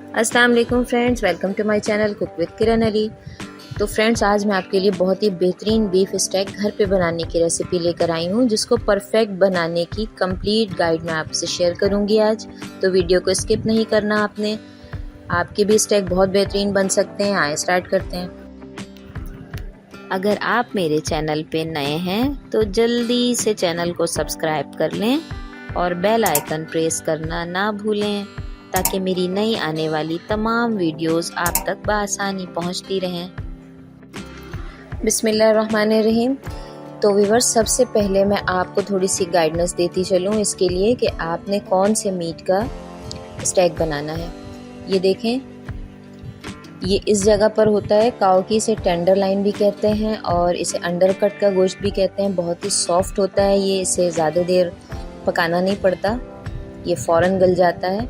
अस्सलाम वालेकुम friends, welcome to my channel cook with Kiran Ali. तो फ्रेंड्स, आज मैं आपके लिए बहुत ही बेहतरीन बीफ स्टेक घर पे बनाने की रेसिपी लेकर आई हूँ, जिसको परफेक्ट बनाने की कंप्लीट गाइड मैं आपसे शेयर करूँगी आज। तो वीडियो को स्किप नहीं करना आपने। आपके भी स्टेक बहुत बेहतरीन बन सकते हैं। आए स्टार्ट करते हैं। अगर आप मेरे चैनल पे नए हैं तो जल्दी से चैनल को सब्सक्राइब कर लें और बेल आइकन प्रेस करना ना भूलें, ताकि मेरी नई आने वाली तमाम वीडियोस आप तक बआसानी पहुंचती रहें। बिस्मिल्लाहिर्रहमानिर्रहीम। तो व्यूअर्स, सबसे पहले मैं आपको थोड़ी सी गाइडेंस देती चलूँ इसके लिए कि आपने कौन से मीट का स्टेक बनाना है। ये देखें, ये इस जगह पर होता है काऊ की, इसे टेंडर लाइन भी कहते हैं और इसे अंडरकट का गोश्त भी कहते हैं। बहुत ही सॉफ्ट होता है ये, इसे ज़्यादा देर पकाना नहीं पड़ता, ये फ़ौरन गल जाता है।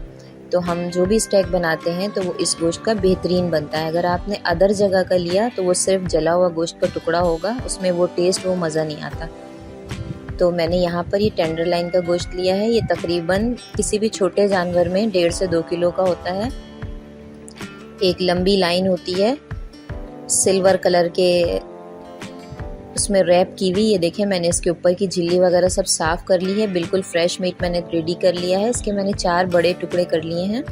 तो हम जो भी स्टेक बनाते हैं तो वो इस गोश्त का बेहतरीन बनता है। अगर आपने अदर जगह का लिया तो वो सिर्फ जला हुआ गोश्त का टुकड़ा होगा, उसमें वो टेस्ट, वो मज़ा नहीं आता। तो मैंने यहाँ पर ये टेंडर लाइन का गोश्त लिया है। ये तकरीबन किसी भी छोटे जानवर में 1.5 से 2 किलो का होता है। एक लंबी लाइन होती है सिल्वर कलर के, उसमें रैप की हुई। ये देखें, मैंने इसके ऊपर की झिल्ली वगैरह सब साफ़ कर ली है। बिल्कुल फ्रेश मीट मैंने रेडी कर लिया है। इसके मैंने 4 बड़े टुकड़े कर लिए हैं,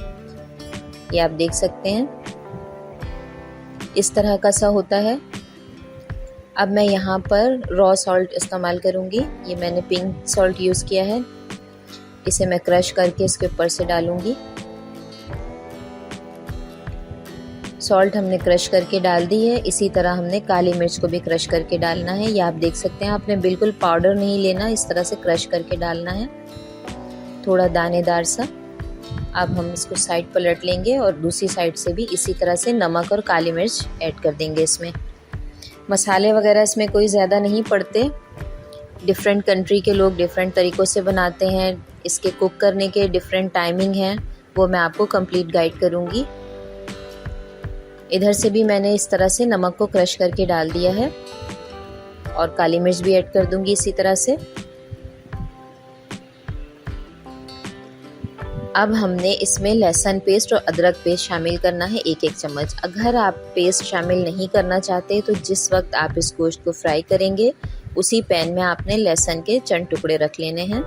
ये आप देख सकते हैं। इस तरह का सा होता है। अब मैं यहाँ पर रॉ सॉल्ट इस्तेमाल करूँगी। ये मैंने पिंक सॉल्ट यूज़ किया है। इसे मैं क्रश करके इसके ऊपर से डालूँगी। सॉल्ट हमने क्रश करके डाल दी है। इसी तरह हमने काली मिर्च को भी क्रश करके डालना है। ये आप देख सकते हैं, आपने बिल्कुल पाउडर नहीं लेना, इस तरह से क्रश करके डालना है, थोड़ा दानेदार सा। अब हम इसको साइड पलट लेंगे और दूसरी साइड से भी इसी तरह से नमक और काली मिर्च ऐड कर देंगे। इसमें मसाले वगैरह इसमें कोई ज़्यादा नहीं पड़ते। डिफरेंट कंट्री के लोग डिफरेंट तरीक़ों से बनाते हैं। इसके कुक करने के डिफरेंट टाइमिंग हैं, वो मैं आपको कंप्लीट गाइड करूँगी। इधर से भी मैंने इस तरह से नमक को क्रश करके डाल दिया है और काली मिर्च भी ऐड कर दूंगी इसी तरह से। अब हमने इसमें लहसुन पेस्ट और अदरक पेस्ट शामिल करना है, 1-1 चम्मच। अगर आप पेस्ट शामिल नहीं करना चाहते तो जिस वक्त आप इस गोश्त को फ्राई करेंगे उसी पैन में आपने लहसुन के चंद टुकड़े रख लेने हैं,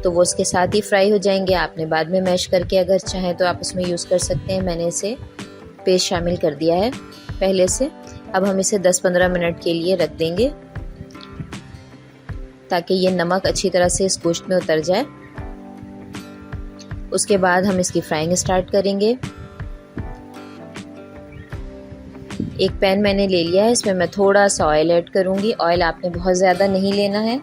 तो वो उसके साथ ही फ्राई हो जाएंगे। आपने बाद में मैश करके अगर चाहें तो आप इसमें यूज़ कर सकते हैं। मैंने इसे पेस्ट शामिल कर दिया है पहले से। अब हम इसे 10-15 मिनट के लिए रख देंगे ताकि ये नमक अच्छी तरह से इस गोश्त में उतर जाए। उसके बाद हम इसकी फ्राइंग स्टार्ट करेंगे। एक पैन मैंने ले लिया है, इसमें मैं थोड़ा सा ऑयल ऐड करूंगी। ऑयल आपने बहुत ज़्यादा नहीं लेना है,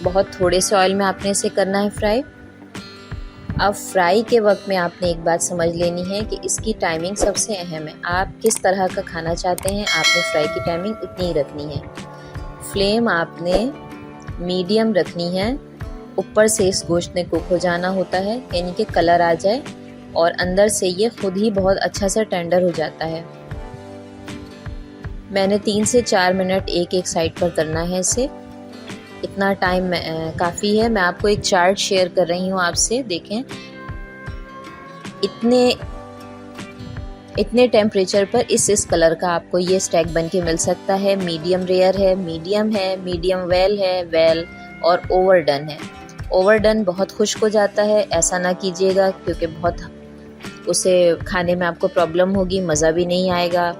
बहुत थोड़े से ऑयल में आपने इसे करना है फ्राई। अब फ्राई के वक्त में आपने एक बात समझ लेनी है कि इसकी टाइमिंग सबसे अहम है। आप किस तरह का खाना चाहते हैं, आपने फ्राई की टाइमिंग उतनी ही रखनी है। फ्लेम आपने मीडियम रखनी है। ऊपर से इस गोश्त ने कुक हो जाना होता है, यानी कि कलर आ जाए, और अंदर से ये खुद ही बहुत अच्छा सा टेंडर हो जाता है। मैंने 3 से 4 मिनट एक साइड पर करना है इसे। इतना टाइम काफ़ी है। मैं आपको एक चार्ट शेयर कर रही हूँ आपसे, देखें। इतने टेम्परेचर पर इस कलर का आपको ये स्टेक बन के मिल सकता है। मीडियम रेयर है, मीडियम वेल है, वेल और ओवरडन है। ओवरडन बहुत खुश्क हो जाता है, ऐसा ना कीजिएगा क्योंकि बहुत उसे खाने में आपको प्रॉब्लम होगी, मज़ा भी नहीं आएगा।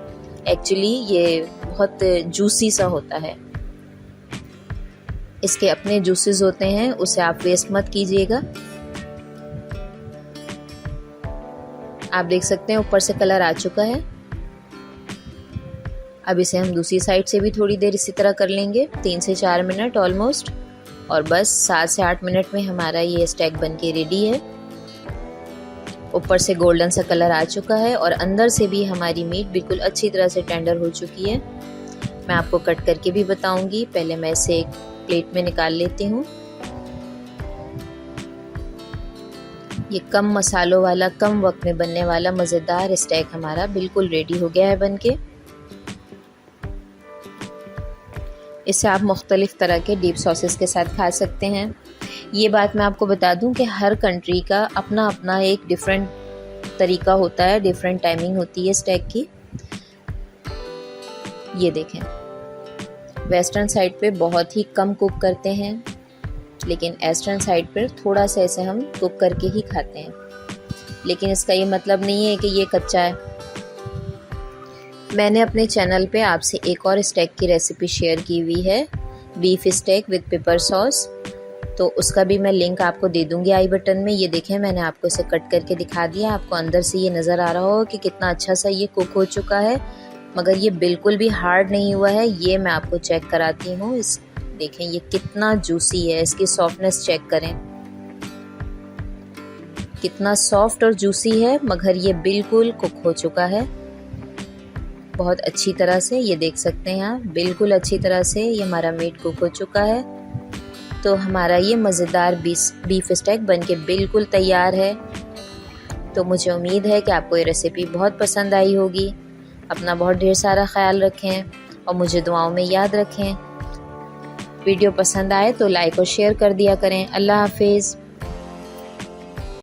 एक्चुअली ये बहुत जूसी सा होता है, इसके अपने जूसेस होते हैं, उसे आप वेस्ट मत कीजिएगा। आप देख सकते हैं ऊपर से कलर आ चुका है। अब इसे हम दूसरी साइड से भी थोड़ी देर इसी तरह कर लेंगे, 3 से 4 मिनट ऑलमोस्ट, और बस 7 से 8 मिनट में हमारा ये स्टेक बन के रेडी है। ऊपर से गोल्डन सा कलर आ चुका है और अंदर से भी हमारी मीट बिल्कुल अच्छी तरह से टेंडर हो चुकी है। मैं आपको कट करके भी बताऊंगी। पहले मैं इसे एक प्लेट में निकाल लेती हूँ। ये कम मसालों वाला, कम वक्त में बनने वाला मज़ेदार स्टेक हमारा बिल्कुल रेडी हो गया है बनके। इसे आप मुख्तलिफ़ तरह के डीप सॉसेस के साथ खा सकते हैं। ये बात मैं आपको बता दूं कि हर कंट्री का अपना अपना एक डिफरेंट तरीका होता है, डिफरेंट टाइमिंग होती है स्टेक की। ये देखें, वेस्टर्न साइड पे बहुत ही कम कुक करते हैं, लेकिन ईस्टर्न साइड पर थोड़ा सा ऐसे हम कुक करके ही खाते हैं। लेकिन इसका ये मतलब नहीं है कि ये कच्चा है। मैंने अपने चैनल पे आपसे एक और स्टेक की रेसिपी शेयर की हुई है, beef steak with paper sauce, तो उसका भी मैं लिंक आपको दे दूंगी आई बटन में। ये देखें, मैंने आपको इसे कट करके दिखा दिया। आपको अंदर से ये नज़र आ रहा हो कि कितना अच्छा सा ये कुक हो चुका है, मगर ये बिल्कुल भी हार्ड नहीं हुआ है। ये मैं आपको चेक कराती हूँ। इस देखें ये कितना जूसी है, इसकी सॉफ्टनेस चेक करें, कितना सॉफ्ट और जूसी है, मगर ये बिल्कुल कुक हो चुका है बहुत अच्छी तरह से। ये देख सकते हैं आप, बिल्कुल अच्छी तरह से ये हमारा मीट कुक हो चुका है। तो हमारा ये मज़ेदार बीफ स्टेक बनके बिल्कुल तैयार है। तो मुझे उम्मीद है कि आपको ये रेसिपी बहुत पसंद आई होगी। अपना बहुत ढेर सारा ख्याल रखें और मुझे दुआओं में याद रखें। वीडियो पसंद आए तो लाइक और शेयर कर दिया करें। अल्लाह हाफिज़।